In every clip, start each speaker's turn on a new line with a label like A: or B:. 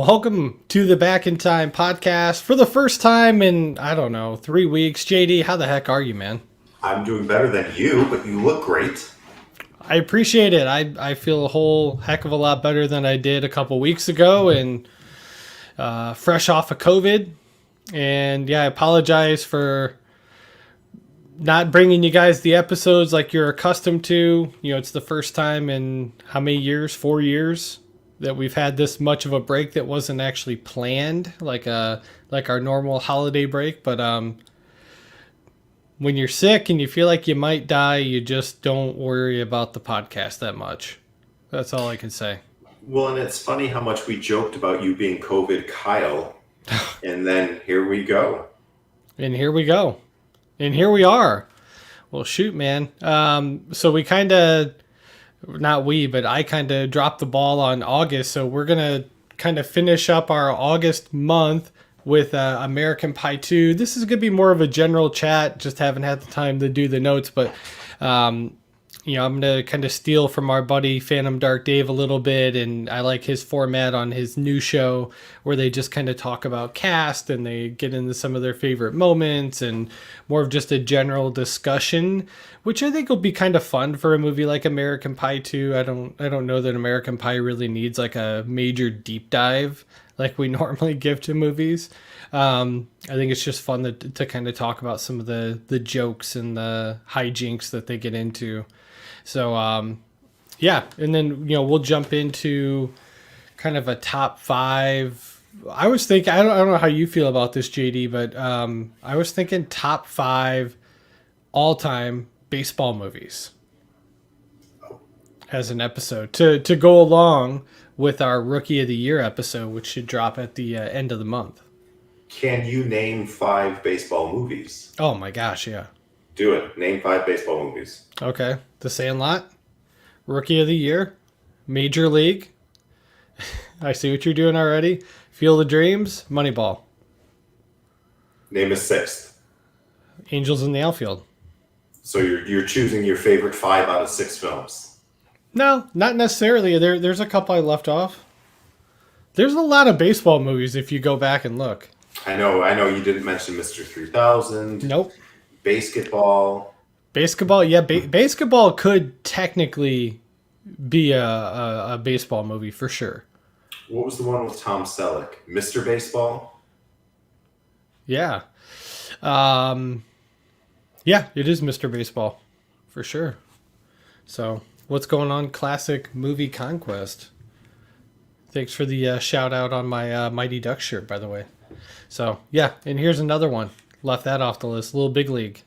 A: Welcome to the Back in Time podcast for the first time in, I don't know, 3 weeks. JD, how the heck are you, man?
B: I'm doing better than you, but you look great.
A: I appreciate it. I feel a whole heck of a lot better than I did a couple weeks ago and fresh off of COVID. And yeah, I apologize for not bringing you guys the episodes like you're accustomed to. You know, it's the first time in how many years? 4 years that we've had this much of a break that wasn't actually planned, like our normal holiday break. But when you're sick and you feel like you might die, you just don't worry about the podcast that much. That's all I can say.
B: Well, and it's funny how much we joked about you being COVID Kyle, and then here we go.
A: And here we go. And here we are. Well, shoot, man. So we kind of, not we, but I kind of dropped the ball on August. So we're going to kind of finish up our August month with American Pie 2. This is going to be more of a general chat. Just haven't had the time to do the notes, but I'm going to kind of steal from our buddy Phantom Dark Dave a little bit, and I like his format on his new show where they just kind of talk about cast and they get into some of their favorite moments and more of just a general discussion, which I think will be kind of fun for a movie like American Pie 2. I don't know that American Pie really needs like a major deep dive like we normally give to movies. I think it's just fun to kind of talk about some of the jokes and the hijinks that they get into. So, yeah, and then, we'll jump into kind of a top five. I was thinking, I don't know how you feel about this, JD, but I was thinking top five all-time baseball movies as an episode to go along with our Rookie of the Year episode, which should drop at the end of the month.
B: Can you name 5 baseball movies?
A: Oh, my gosh, yeah.
B: Do it. Name 5 baseball movies.
A: Okay. The Sandlot, Rookie of the Year, Major League. I see what you're doing already. Field of Dreams, Moneyball.
B: Name a 6th.
A: Angels in the Outfield.
B: So you're choosing your favorite 5 out of 6 films.
A: No, not necessarily. There's a couple I left off. There's a lot of baseball movies if you go back and look.
B: I know you didn't mention Mr. 3000.
A: Nope.
B: Basketball.
A: Basketball, yeah. Basketball could technically be a baseball movie for sure.
B: What was the one with Tom Selleck? Mr. Baseball?
A: Yeah. Yeah, it is Mr. Baseball for sure. So, what's going on, Classic Movie Conquest? Thanks for the shout out on my Mighty Ducks shirt, by the way. So, yeah, and here's another one. Left that off the list. Little Big League.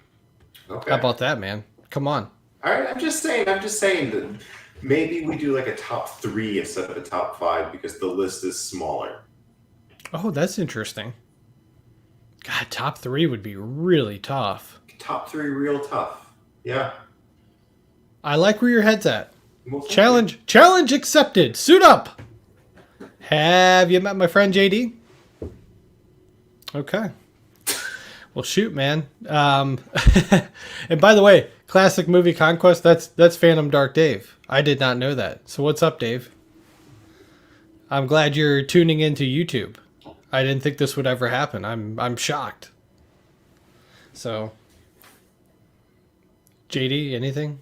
B: Okay.
A: How about that, man? Come on.
B: All right, I'm just saying that maybe we do like a top 3 instead of a top 5 because the list is smaller.
A: Oh, that's interesting. God, top 3 would be really tough.
B: Top 3 real tough. Yeah.
A: I like where your head's at. Challenge accepted. Suit up. Have you met my friend JD? Okay. Well, shoot, man. And by the way, Classic Movie Conquest, that's Phantom Dark Dave. I did not know that. So what's up, Dave? I'm glad you're tuning into YouTube. I didn't think this would ever happen. I'm shocked. So, JD, anything?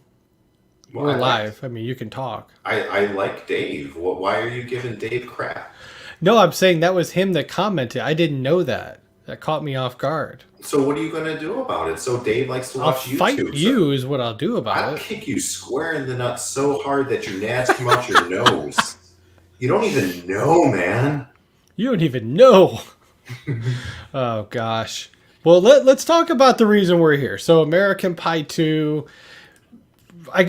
B: Well,
A: We're live. I mean, you can talk.
B: I like Dave. Why are you giving Dave crap?
A: No, I'm saying that was him that commented. I didn't know that. That caught me off guard.
B: So what are you going to do about it? So Dave likes to watch YouTube.
A: I'll fight you is what I'll do about it.
B: I'll kick you square in the nuts so hard that your nads come out your nose. You don't even know, man.
A: You don't even know. Oh, gosh. Well, let's talk about the reason we're here. So American Pie 2.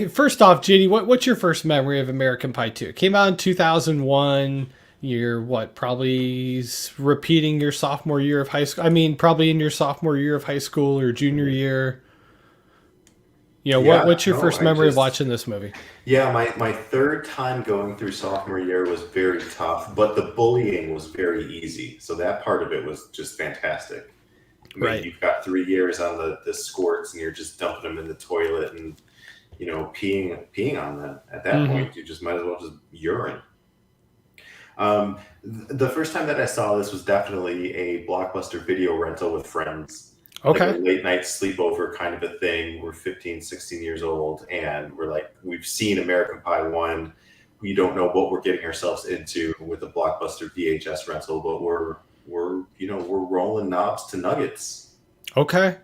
A: First off, JD, what's your first memory of American Pie 2? It came out in 2001. You're probably repeating your sophomore year of high school. I mean, probably in your sophomore year of high school or junior year. What's your first memory of watching this movie?
B: Yeah, my third time going through sophomore year was very tough, but the bullying was very easy. So that part of it was just fantastic. I mean,
A: right.
B: You've got 3 years on the squirts and you're just dumping them in the toilet and, peeing on them. At that point, you just might as well just urine. The first time that I saw this was definitely a Blockbuster video rental with friends. Like a
A: Okay.
B: late night sleepover kind of a thing. We're 15, 16 years old, and we're like, we've seen American Pie 1. We don't know what we're getting ourselves into with a Blockbuster VHS rental, but we're rolling knobs to nuggets.
A: Okay.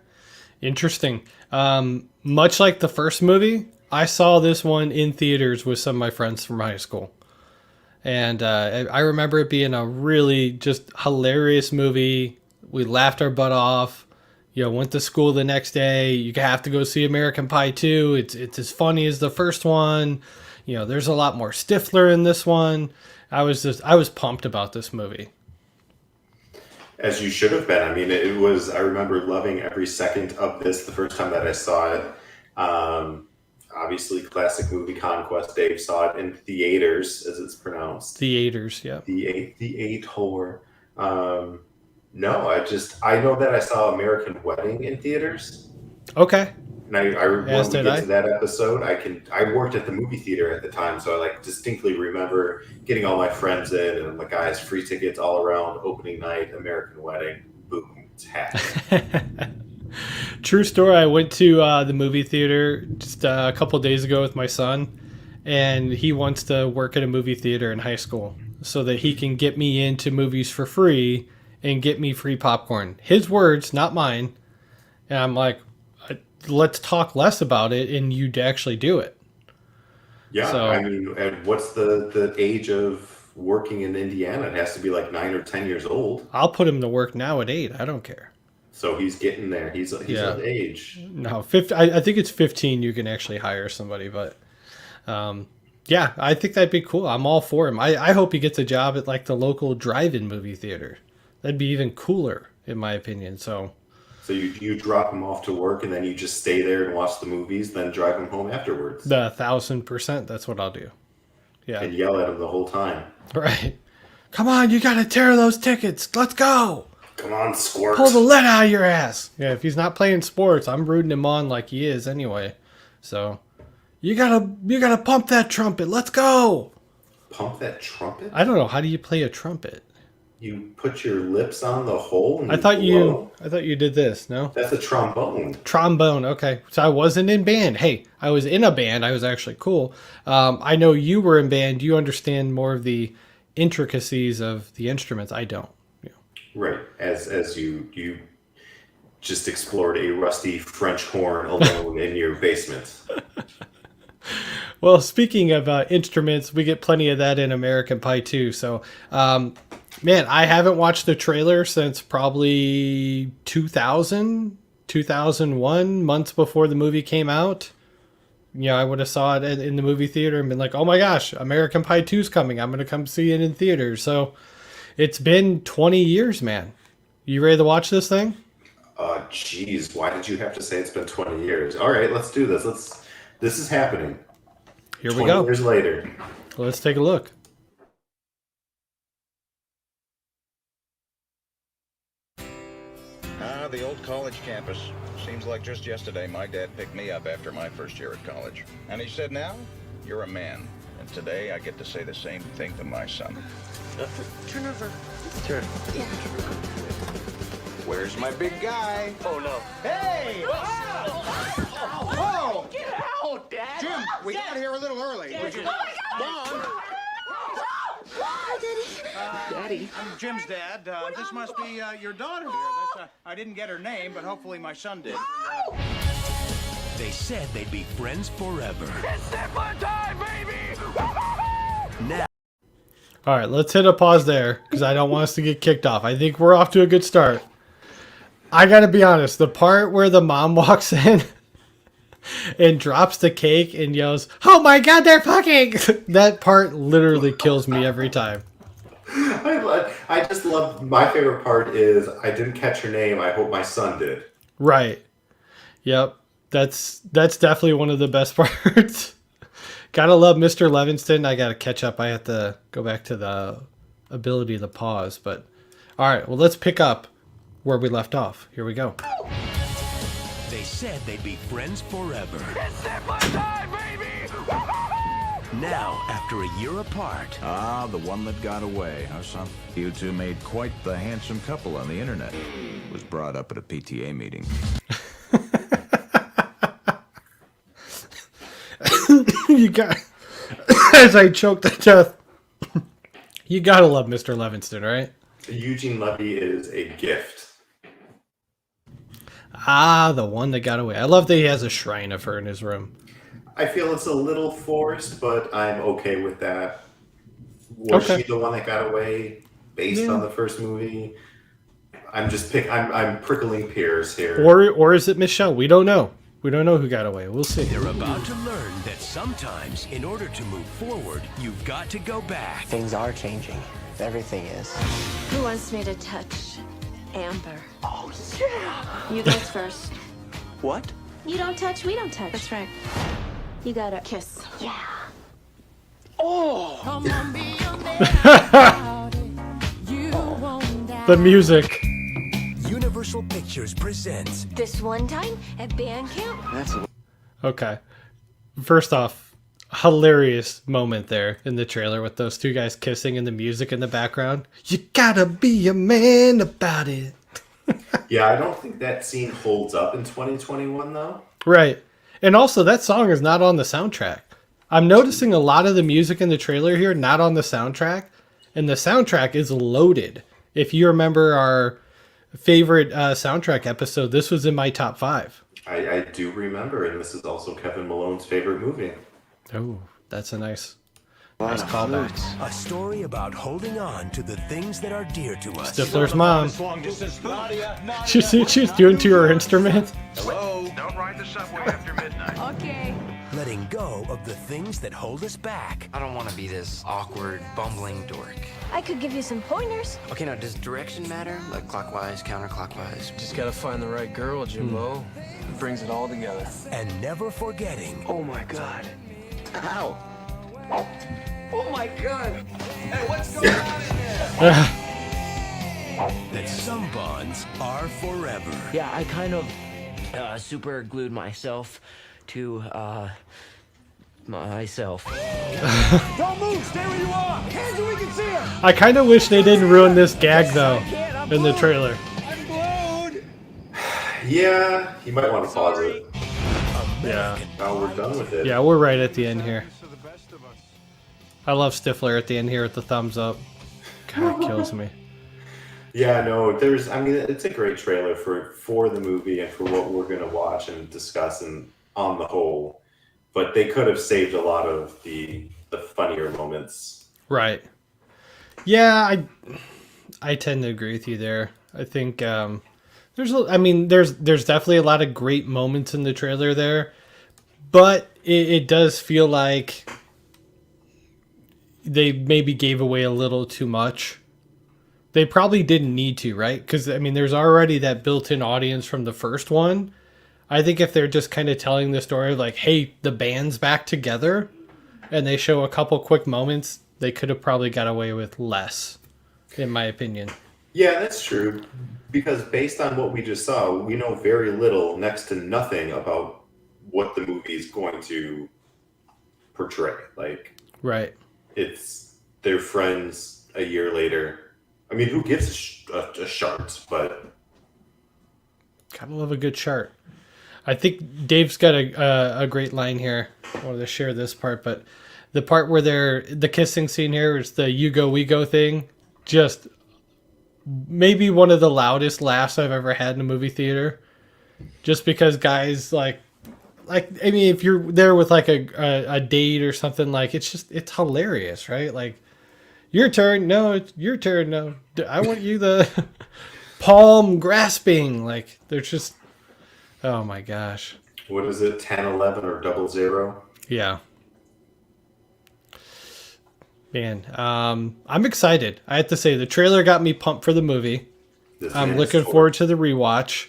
A: Interesting. Much like the first movie, I saw this one in theaters with some of my friends from high school. And I remember it being a really just hilarious movie. We laughed our butt off. Went to school the next day. You have to go see American Pie 2. It's as funny as the first one. There's a lot more Stifler in this one. I was pumped about this movie.
B: As you should have been. I mean, I remember loving every second of this the first time that I saw it. Obviously, classic movie conquest. Dave saw it in theaters, as it's pronounced.
A: Theaters, yeah.
B: Theater. No, I know that I saw American Wedding in theaters.
A: Okay.
B: And when we get to that episode, I worked at the movie theater at the time, so I distinctly remember getting all my friends in, and I'm like, guys, free tickets all around, opening night, American Wedding, boom, it's happening.
A: True story. I went to the movie theater just a couple days ago with my son, and he wants to work at a movie theater in high school so that he can get me into movies for free and get me free popcorn. His words, not mine. And I'm like, let's talk less about it, and you'd actually do it.
B: Yeah, so, I mean, and what's the age of working in Indiana? It has to be like 9 or 10 years old.
A: I'll put him to work now at 8. I don't care.
B: So he's getting there. He's of age.
A: No, 50, I think it's 15 you can actually hire somebody. But, yeah, I think that'd be cool. I'm all for him. I hope he gets a job at the local drive-in movie theater. That'd be even cooler, in my opinion. So
B: you drop him off to work, and then you just stay there and watch the movies, then drive him home afterwards.
A: 1,000%. That's what I'll do. Yeah.
B: And yell at him the whole time.
A: Right. Come on, you got to tear those tickets. Let's go.
B: Come on, Squirt.
A: Pull the lead out of your ass. Yeah, if he's not playing sports, I'm rooting him on like he is anyway. So you gotta pump that trumpet. Let's go.
B: Pump that trumpet?
A: I don't know. How do you play a trumpet?
B: You put your lips on the hole and
A: I thought you did this. No,
B: that's a trombone.
A: Trombone. Okay, so I wasn't in band. Hey, I was in a band. I was actually cool. I know you were in band. You understand more of the intricacies of the instruments. I don't.
B: Right, as you just explored a rusty French horn alone in your basement.
A: Well, speaking of instruments, we get plenty of that in American Pie 2. So, man, I haven't watched the trailer since probably 2000, 2001, months before the movie came out. I would have saw it in the movie theater and been like, oh my gosh, American Pie 2 is coming. I'm going to come see it in theaters. So it's been 20 years, man. You ready to watch this thing?
B: Geez, why did you have to say it's been 20 years? All right, let's do this. This is happening.
A: Here we go.
B: 20 years later.
A: Let's take a look.
C: The old college campus. Seems like just yesterday my dad picked me up after my first year at college. And he said, now, you're a man. And today I get to say the same thing to my son.
D: Turn over.
C: Turn.
D: Yeah.
C: Where's my big guy?
D: Oh, no.
C: Hey!
D: Whoa! Get out, Dad!
C: Jim, we got here a little early. Would you... Mom!
D: Daddy.
C: I'm Jim's dad. This must be your daughter here. I didn't get her name, but hopefully my son did.
E: They said they'd be friends forever.
D: It's Stifler time, baby!
E: Now.
A: All right, let's hit a pause there because I don't want us to get kicked off. I think we're off to a good start. I got to be honest. The part where the mom walks in and drops the cake and yells, "Oh my God, they're fucking!" That part literally kills me every time.
B: I just love, my favorite part is, I didn't catch her name. I hope my son did.
A: Right. Yep. That's definitely one of the best parts. Gotta love Mr. Levinston. I gotta catch up. I have to go back to the ability to pause. But all right, well, let's pick up where we left off. Here we go.
E: They said they'd be friends forever.
D: It's Stifler time, baby!
E: Now, after a year apart,
C: Ah, the one that got away, huh, son? You two made quite the handsome couple on the internet. Was brought up at a PTA meeting.
A: You got as I choked to death. You gotta love Mr. Levinston, right?
B: Eugene Levy is a gift.
A: Ah, the one that got away. I love that he has a shrine of her in his room.
B: I feel it's a little forced, but I'm okay with that. Was
A: Okay.
B: she the one that got away based on the first movie? I'm prickling pears here.
A: Or is it Michelle? We don't know. We don't know who got away. We'll see.
E: they're about to learn that sometimes, in order to move forward, you've got to go back.
F: Things are changing. Everything is.
G: Who wants me to touch Amber? Oh, yeah! You guys first.
F: What?
G: You don't touch, we don't touch. That's right. You gotta kiss. Yeah.
A: The music.
E: Universal Pictures presents
G: This one time at band camp?
F: That's a
A: Okay. First off, hilarious moment there in the trailer with those two guys kissing and the music in the background. You gotta be a man about it.
B: Yeah, I don't think that scene holds up in 2021 though.
A: Right. And also, that song is not on the soundtrack. I'm noticing a lot of the music in the trailer here not on the soundtrack. And the soundtrack is loaded. If you remember our favorite soundtrack episode, this was in my top 5.
B: I do remember, and this is also Kevin Malone's favorite movie.
A: Oh, that's a nice
F: lot of
A: callback.
F: foods.
E: a story about holding on to the things that are dear to us.
A: Stifler's mom. She's doing to her instrument.
C: Hello?
D: Don't ride the subway after midnight.
G: Okay.
E: Letting go of the things that hold us back.
H: I don't want to be this awkward, bumbling dork.
G: I could give you some pointers.
H: Okay, now, does direction matter? Like clockwise, counterclockwise?
F: Just gotta find the right girl, Jimbo. It brings it all together.
E: And never forgetting
F: Oh my god. Ow. Oh my god. Hey, what's going on in there?
E: that some bonds are forever.
H: Yeah, I kind of super glued myself to myself.
D: Don't move! Stay where you are! Hands where we can see her!
A: I kind of wish they didn't ruin this gag, though, in the trailer.
D: I'm glued!
B: Yeah, you might want to pause it.
A: Yeah.
B: Now we're done with it.
A: Yeah, we're right at the end here. I love Stifler at the end here with the thumbs up. God, it kills me.
B: Yeah, no, it's a great trailer for the movie and for what we're going to watch and discuss and on the whole. But they could have saved a lot of the funnier moments.
A: Right. Yeah, I tend to agree with you there. I think there's definitely a lot of great moments in the trailer there, but it does feel like they maybe gave away a little too much. They probably didn't need to, right? Because, there's already that built-in audience from the first one. I think if they're just kind of telling the story of like, hey, the band's back together, and they show a couple quick moments, they could have probably got away with less, in my opinion.
B: Yeah, that's true. Because based on what we just saw, we know very little, next to nothing, about what the movie is going to portray. Like,
A: Right.
B: it's their friends a year later. Who gives a shart? But
A: Gotta love a good chart. I think Dave's got a great line here. I wanted to share this part, but the part where the kissing scene here is the you go, we go thing. Just maybe one of the loudest laughs I've ever had in a movie theater. Just because guys if you're there with like a date or something, like it's hilarious, right? Like, your turn. No, it's your turn. No, I want you the palm grasping. Like, they're just, oh my gosh.
B: what is it, 10, 11, or 00?
A: Yeah. Man, I'm excited. I have to say, the trailer got me pumped for the movie. I'm looking forward to the rewatch.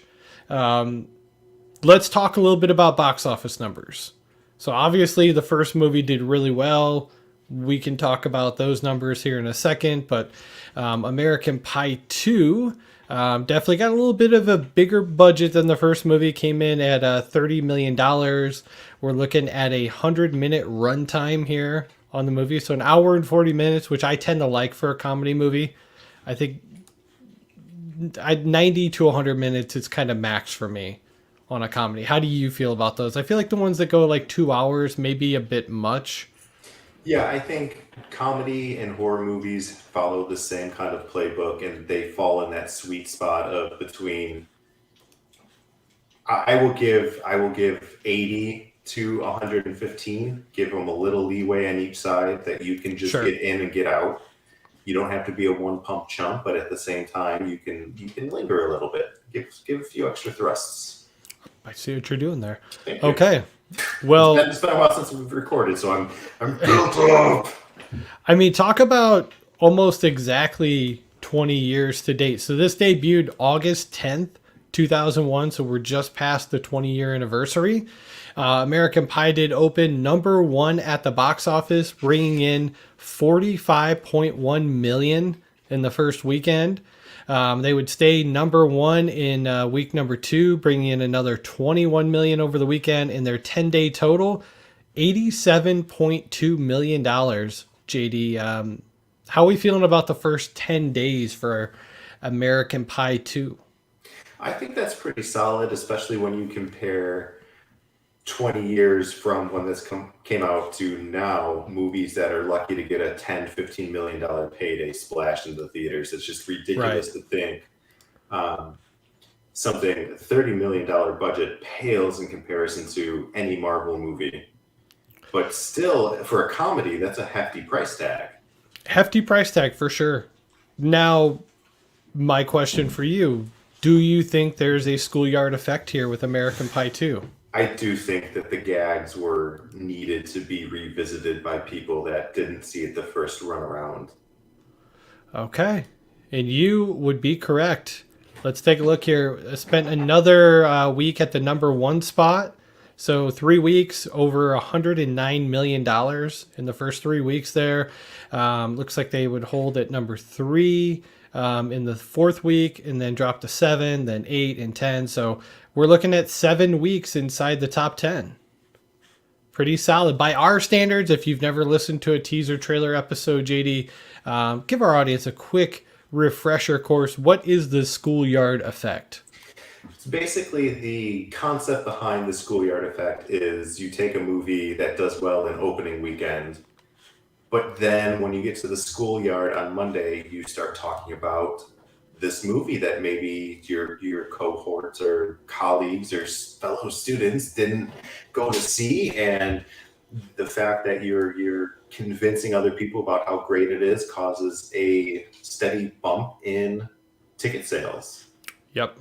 A: Let's talk a little bit about box office numbers. So obviously the first movie did really well. We can talk about those numbers here in a second, but American Pie 2 Definitely got a little bit of a bigger budget than the first movie. Came in at $30 million. We're looking at a 100-minute runtime here on the movie. So an hour and 40 minutes, which I tend to like for a comedy movie. I think 90 to 100 minutes is kind of max for me on a comedy. How do you feel about those? I feel like the ones that go like 2 hours may be a bit much.
B: Yeah, I think comedy and horror movies follow the same kind of playbook, and they fall in that sweet spot of between. I will give 80 to 115. Give them a little leeway on each side that you can just
A: Sure.
B: get in and get out. You don't have to be a one pump chump, but at the same time, you can linger a little bit. Give a few extra thrusts.
A: I see what you're doing there.
B: Thank you.
A: Okay. Well,
B: It's been a while since we've recorded, so I'm built up.
A: I mean, talk about almost exactly 20 years to date. So this debuted August 10th, 2001. So we're just past the 20-year anniversary. American Pie did open number 1 at the box office, bringing in $45.1 million in the first weekend. They would stay number 1 in week number 2, bringing in another $21 million over the weekend. In their 10-day total, $87.2 million. JD, how are we feeling about the first 10 days for American Pie 2?
B: I think that's pretty solid, especially when you compare 20 years from when this came out to now, movies that are lucky to get a $10-15 million payday splash into the theaters. It's just ridiculous to think something $30 million budget pales in comparison to any Marvel movie. But still, for a comedy, that's a hefty price tag.
A: Hefty price tag for sure. Now, my question for you, do you think there's a schoolyard effect here with American Pie 2?
B: I do think that the gags were needed to be revisited by people that didn't see it the first run around.
A: Okay. And you would be correct. Let's take a look here. I spent another week at the number 1 spot. So 3 weeks, over $109 million in the first 3 weeks there. Looks like they would hold at number 3 in the 4th week, and then drop to 7, then 8 and 10. So we're looking at 7 weeks inside the top 10. Pretty solid. By our standards, if you've never listened to a teaser trailer episode, JD, give our audience a quick refresher course. What is the schoolyard effect?
B: So basically, the concept behind the schoolyard effect is you take a movie that does well in opening weekend, but then when you get to the schoolyard on Monday, you start talking about this movie that maybe your cohorts or colleagues or fellow students didn't go to see, and the fact that you're convincing other people about how great it is causes a steady bump in ticket sales.
A: Yep.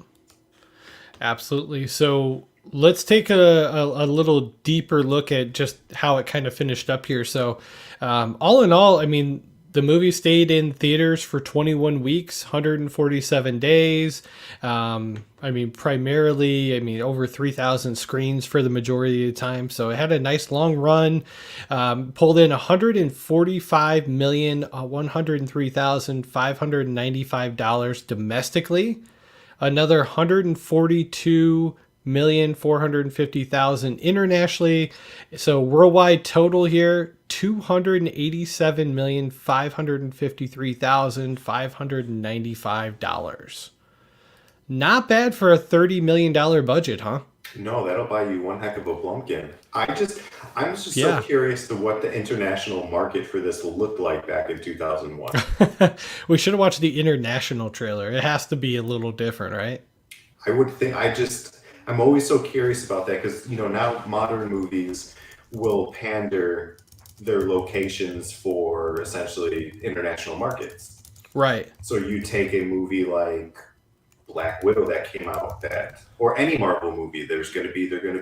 A: Absolutely. So let's take a little deeper look at just how it kind of finished up here. So all in all, I mean, the movie stayed in theaters for 21 weeks, 147 days. I mean, primarily, over 3,000 screens for the majority of the time. So it had a nice long run, pulled in $145,103,595 domestically. Another $142,450,000 internationally. So worldwide total here, $287,553,595. Not bad for a $30 million budget, huh?
B: No, that'll buy you one heck of a blumpkin. I'm just so curious to what the international market for this will look like back in 2001.
A: We should have watched the international trailer. It has to be a little different, right?
B: I would think. I'm always so curious about that because now modern movies will pander their locations for essentially international markets.
A: Right.
B: So you take a movie like Black Widow that came out, or any Marvel movie, they're going to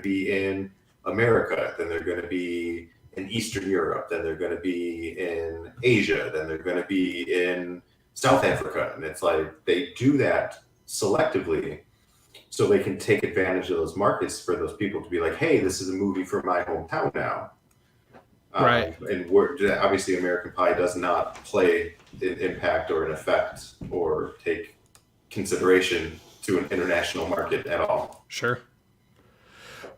B: be in America, then they're going to be in Eastern Europe, then they're going to be in Asia, then they're going to be in South Africa, and it's like they do that selectively so they can take advantage of those markets for those people to be like, hey, this is a movie from my hometown now.
A: Right.
B: And obviously American Pie does not play an impact or an effect or take consideration to an international market at all.
A: Sure.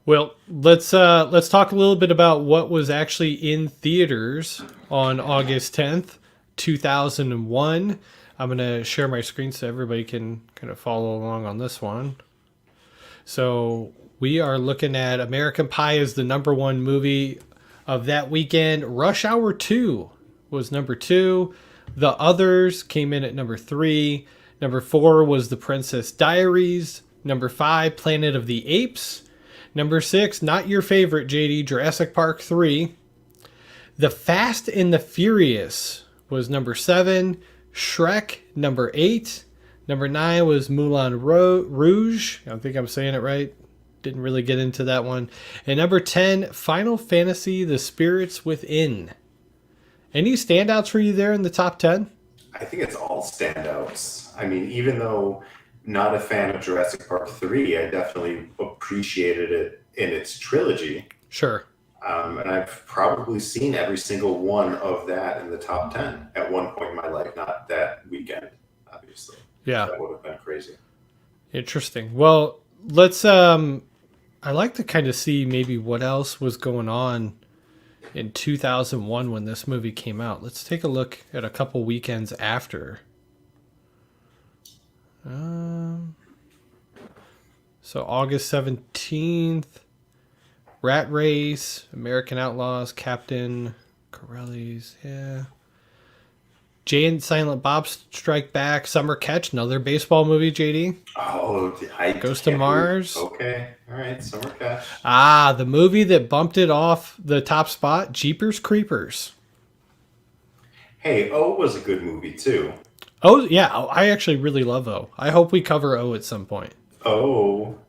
A: Well, let's talk a little bit about what was actually in theaters on August 10th, 2001. I'm going to share my screen so everybody can kind of follow along on this one. So we are looking at American Pie as the number one movie of that weekend. Rush Hour 2 was number 2. The Others came in at number 3. Number 4 was The Princess Diaries. Number 5, Planet of the Apes. Number 6, not your favorite, JD, Jurassic Park 3. The Fast and the Furious was number 7. Shrek, number 8. Number 9 was Moulin Rouge. I don't think I'm saying it right. Didn't really get into that one. And number 10, Final Fantasy, The Spirits Within. Any standouts for you there in the top 10?
B: I think it's all standouts. I mean, even though not a fan of Jurassic Park 3, I definitely appreciated it in its trilogy.
A: Sure.
B: And I've probably seen every single one of that in the top 10 at one point in my life, not that weekend, obviously.
A: Yeah.
B: That would have been crazy.
A: Interesting. Well, let's I like to kind of see maybe what else was going on in 2001 when this movie came out. Let's take a look at a couple weekends after. So August 17th, Rat Race, American Outlaws, Captain Corelli's, yeah. Jay and Silent Bob Strike Back, Summer Catch, another baseball movie, JD.
B: Oh,
A: Goes to Mars.
B: Okay, all right, Summer Catch.
A: Ah, the movie that bumped it off the top spot, Jeepers Creepers.
B: Hey, O was a good movie too.
A: Oh, yeah, I actually really love O. I hope we cover O at some point.
B: Oh.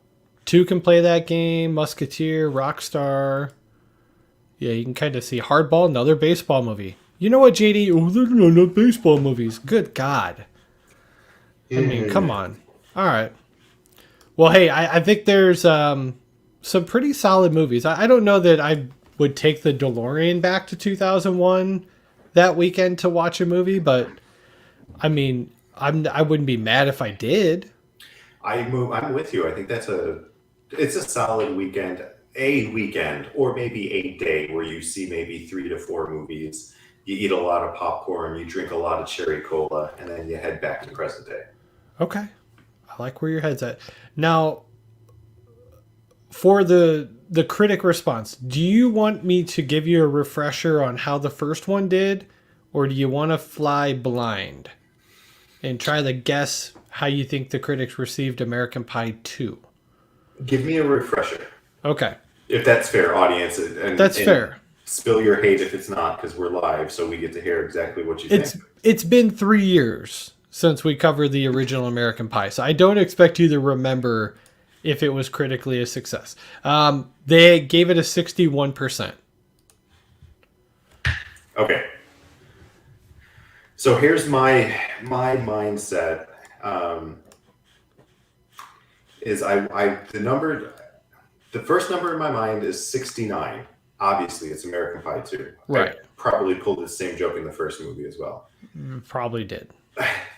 A: 2 Can Play That Game, Musketeer, Rockstar. Yeah, you can kind of see Hardball, another baseball movie. You know what, JD? Oh, they're not baseball movies. Good God. I mean, come on. All right. Well, hey, I think there's some pretty solid movies. I don't know that I would take the DeLorean back to 2001 that weekend to watch a movie, but I mean, I wouldn't be mad if I did.
B: I'm with you. I think it's a solid weekend, or maybe a day where you see maybe 3 to 4 movies. You eat a lot of popcorn, you drink a lot of cherry cola, and then you head back to present day.
A: Okay. I like where your head's at. Now, for the critic response, do you want me to give you a refresher on how the first one did, or do you want to fly blind and try to guess how you think the critics received American Pie 2?
B: Give me a refresher.
A: Okay.
B: If that's fair, audience.
A: That's fair.
B: Spill your hate if it's not, because we're live, so we get to hear exactly what you think.
A: It's been 3 years since we covered the original American Pie, so I don't expect you to remember if it was critically a success. They gave it a 61%.
B: Okay. So here's my mindset. The first number in my mind is 69. Obviously, it's American Pie 2.
A: Right.
B: I probably pulled the same joke in the first movie as well.
A: Probably did.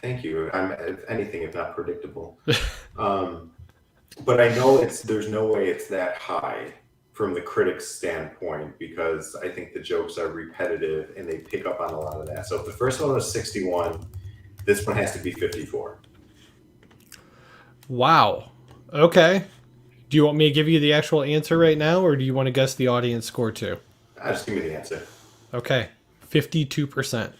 B: Thank you. I'm if anything if not predictable. But I know there's no way it's that high from the critics' standpoint, because I think the jokes are repetitive and they pick up on a lot of that. So if the first one was 61, this one has to be 54.
A: Wow. Okay. Do you want me to give you the actual answer right now, or do you want to guess the audience score too?
B: Just give me the answer.
A: Okay. 52%.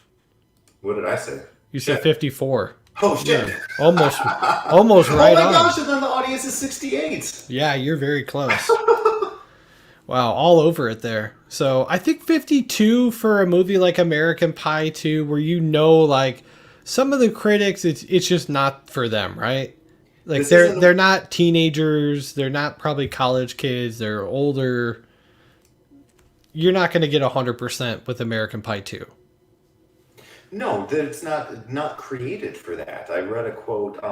B: What did I say?
A: You said 54.
B: Oh, shit.
A: Yeah. Almost right on.
B: Oh my gosh, and then the audience is 68.
A: Yeah, you're very close. Wow, all over it there. So I think 52 for a movie like American Pie 2, where like some of the critics, it's just not for them, right? Like they're not teenagers, they're not probably college kids, they're older. You're not going to get 100% with American Pie 2.
B: No, it's not created for that. I read a quote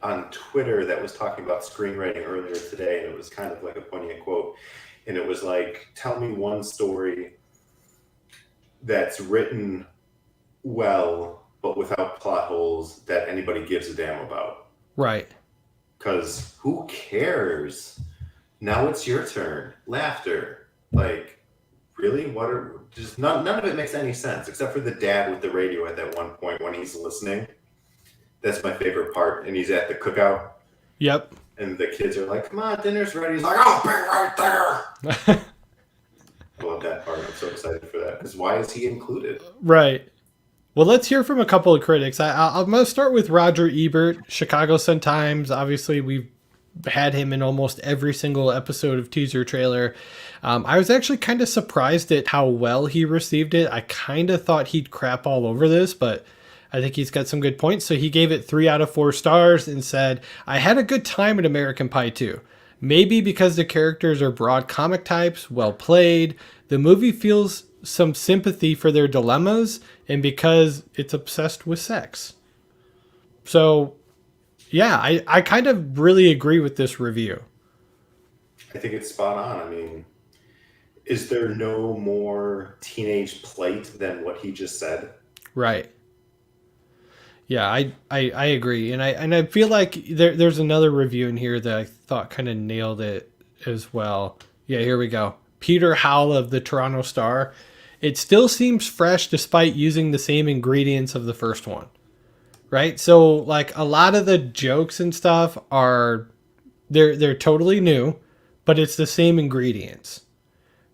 B: on Twitter that was talking about screenwriting earlier today, and it was kind of like a poignant quote. And it was like, tell me one story that's written well but without plot holes that anybody gives a damn about.
A: Right.
B: Because who cares? Now it's your turn. Laughter. Like, really? What are just none of it makes any sense except for the dad with the radio at that one point when he's listening. That's my favorite part. And he's at the cookout.
A: Yep.
B: And the kids are like, come on, dinner's ready. He's like, I'll be right there. I love that part. I'm so excited for that. Because why is he included?
A: Right. Well, let's hear from a couple of critics. I'm going to start with Roger Ebert, Chicago Sun-Times. Obviously, we've had him in almost every single episode of Teaser Trailer. I was actually kind of surprised at how well he received it. I kind of thought he'd crap all over this, but I think he's got some good points. So he gave it 3 out of 4 stars and said, I had a good time at American Pie 2. Maybe because the characters are broad comic types, well played. The movie feels some sympathy for their dilemmas, and because it's obsessed with sex. So, yeah, I kind of really agree with this review.
B: I think it's spot on. I mean, is there no more teenage plight than what he just said?
A: Right. Yeah, I agree. And I feel like there's another review in here that I thought kind of nailed it as well. Yeah, here we go. Peter Howell of the Toronto Star. It still seems fresh despite using the same ingredients of the first one. Right? So like a lot of the jokes and stuff are they're totally new, but it's the same ingredients.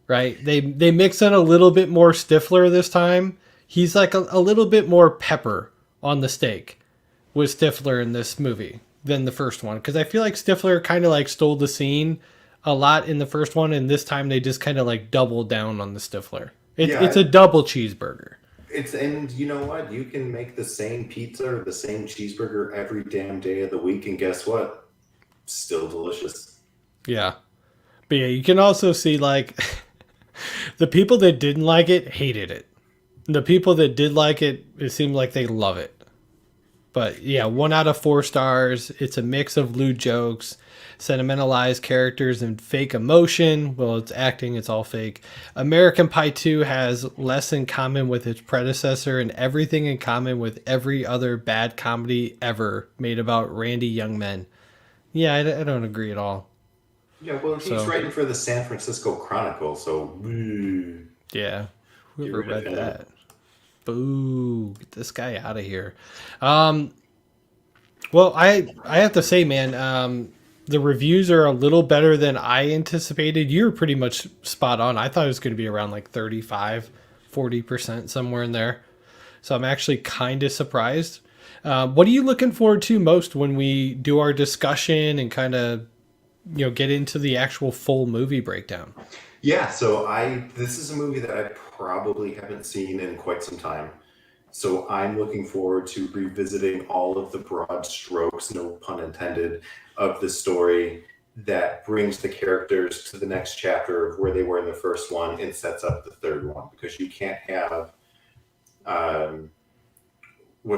A: Right? They mix in a little bit more Stifler this time. He's like a little bit more pepper on the steak with Stifler in this movie than the first one. Because I feel like Stifler kind of like stole the scene a lot in the first one, and this time they just kind of like doubled down on the Stifler. It's a double cheeseburger.
B: And you know what? You can make the same pizza or the same cheeseburger every damn day of the week, and guess what? Still delicious.
A: Yeah. But yeah, you can also see like the people that didn't like it hated it. The people that did like it, it seemed like they love it. But yeah, 1 out of 4 stars. It's a mix of lewd jokes, sentimentalized characters, and fake emotion. Well, it's acting, it's all fake. American Pie 2 has less in common with its predecessor and everything in common with every other bad comedy ever made about randy young men. Yeah, I don't agree at all.
B: Yeah, well, he's writing for the San Francisco Chronicle, so...
A: Yeah, whoever
B: Get rid
A: read
B: of him.
A: that. Boo, get this guy out of here. Well, I have to say, man, the reviews are a little better than I anticipated. You're pretty much spot on. I thought it was going to be around like 35-40%, somewhere in there. So I'm actually kind of surprised. What are you looking forward to most when we do our discussion and kind of, get into the actual full movie breakdown?
B: Yeah, so this is a movie that I probably haven't seen in quite some time. So I'm looking forward to revisiting all of the broad strokes, no pun intended, of the story that brings the characters to the next chapter of where they were in the first one and sets up the third one. Because you can't have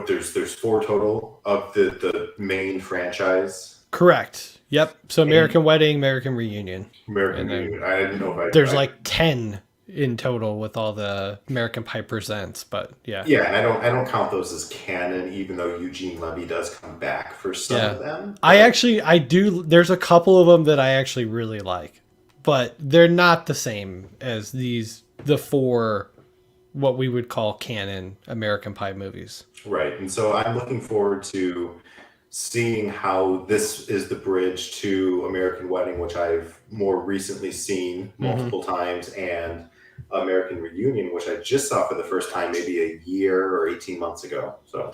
B: there's 4 total of the main franchise.
A: Correct. Yep. So American Wedding, American Reunion.
B: American Reunion. I didn't know if
A: there's like 10 in total with all the American Pie Presents, but yeah.
B: Yeah, and I don't count those as canon, even though Eugene Levy does come back for some of them.
A: I do. There's a couple of them that I actually really like, but they're not the same as the 4, what we would call canon American Pie movies.
B: Right. And so I'm looking forward to seeing how this is the bridge to American Wedding, which I've more recently seen multiple times, and American Reunion, which I just saw for the first time maybe a year or 18 months ago. So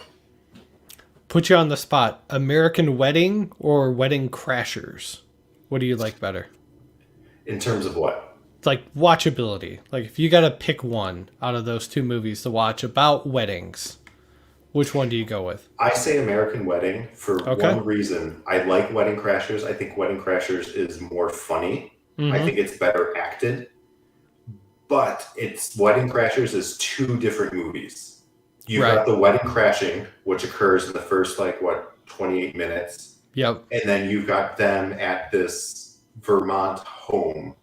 A: put you on the spot. American Wedding or Wedding Crashers? What do you like better?
B: In terms of what?
A: Like watchability. Like if you got to pick one out of those 2 movies to watch about weddings, which one do you go with?
B: I say American Wedding for one reason. I like Wedding Crashers. I think Wedding Crashers is more funny. I think it's better acted. But Wedding Crashers is 2 different movies. You've got the wedding crashing, which occurs in the first 28 minutes.
A: Yep.
B: And then you've got them at this Vermont home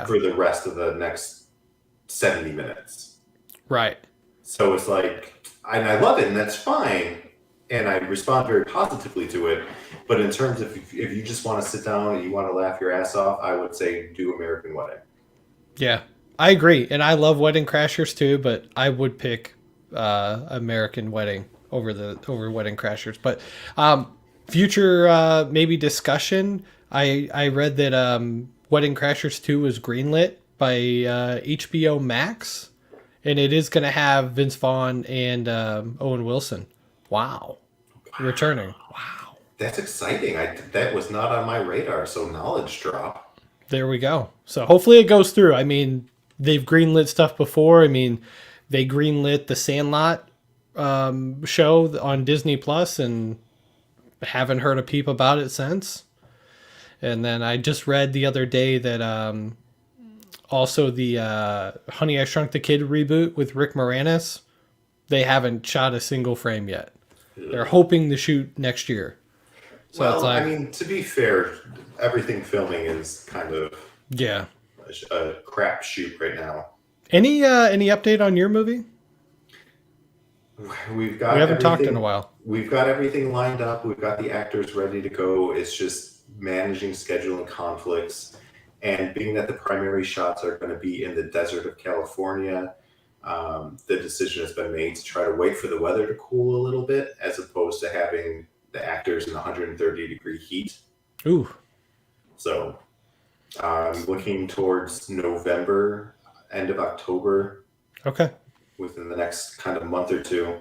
B: for the rest of the next 70 minutes.
A: Right.
B: So it's like I love it, and that's fine. And I respond very positively to it. But in terms of if you just want to sit down and you want to laugh your ass off, I would say do American Wedding.
A: Yeah, I agree. And I love Wedding Crashers too, but I would pick American Wedding over Wedding Crashers. But future maybe discussion. I read that Wedding Crashers 2 was greenlit by HBO Max, and it is going to have Vince Vaughn and Owen Wilson. Wow. Returning. Wow.
B: That's exciting. That was not on my radar, so knowledge drop.
A: There we go. So hopefully it goes through. I mean, they've greenlit stuff before. I mean, they greenlit the Sandlot show on Disney Plus, and haven't heard a peep about it since. And then I just read the other day that also the Honey, I Shrunk the Kid reboot with Rick Moranis, they haven't shot a single frame yet. They're hoping to shoot next year. So
B: well,
A: it's like,
B: I mean, to be fair, everything filming is kind of
A: yeah,
B: a crap shoot right now.
A: Any update on your movie?
B: We haven't
A: talked in a while.
B: We've got everything lined up. We've got the actors ready to go. It's just managing scheduling conflicts, and being that the primary shots are going to be in the desert of California, the decision has been made to try to wait for the weather to cool a little bit, as opposed to having the actors in 130-degree heat.
A: Ooh.
B: So I'm looking towards November, end of October.
A: Okay.
B: Within the next kind of month or two.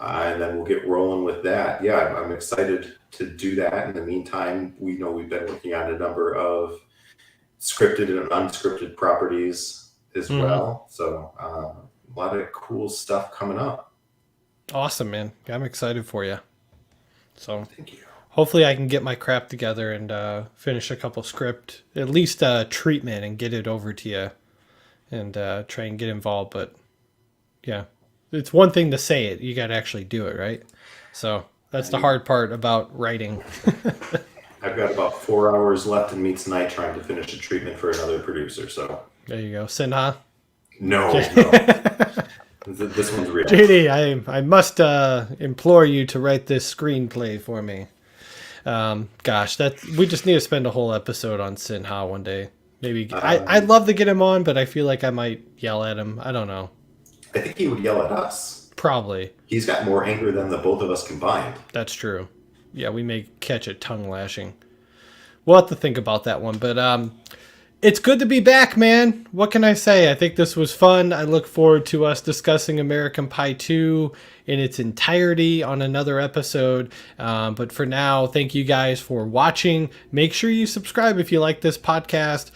B: And then we'll get rolling with that. Yeah, I'm excited to do that. In the meantime, we know we've been working on a number of scripted and unscripted properties as well. So a lot of cool stuff coming up.
A: Awesome, man. I'm excited for you. So
B: thank you.
A: Hopefully I can get my crap together and finish a couple script, at least treatment, and get it over to you and try and get involved. But yeah, it's one thing to say it. You got to actually do it, right? So that's the hard part about writing.
B: I've got about 4 hours left in me tonight trying to finish a treatment for another producer. So
A: there you go. Sinha?
B: No. This one's real.
A: JD, I must implore you to write this screenplay for me. Gosh, we just need to spend a whole episode on Sinha one day. Maybe I'd love to get him on, but I feel like I might yell at him. I don't know.
B: I think he would yell at us.
A: Probably.
B: He's got more anger than the both of us combined.
A: That's true. Yeah, we may catch a tongue lashing. We'll have to think about that one. But it's good to be back, man. What can I say? I think this was fun. I look forward to us discussing American Pie 2 in its entirety on another episode. But for now, thank you guys for watching. Make sure you subscribe if you like this podcast.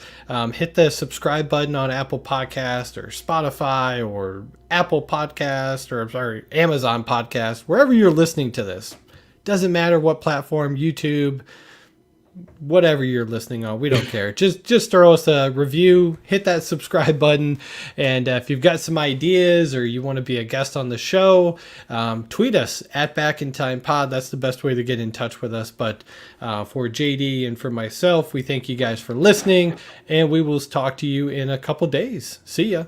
A: Hit the subscribe button on Apple Podcast or Spotify or Apple Podcast or Amazon Podcast, wherever you're listening to this. Doesn't matter what platform, YouTube, whatever you're listening on, we don't care. Just throw us a review, hit that subscribe button, and if you've got some ideas or you want to be a guest on the show, tweet us at Back in Time Pod. That's the best way to get in touch with us. But for JD and for myself, we thank you guys for listening, and we will talk to you in a couple days. See ya.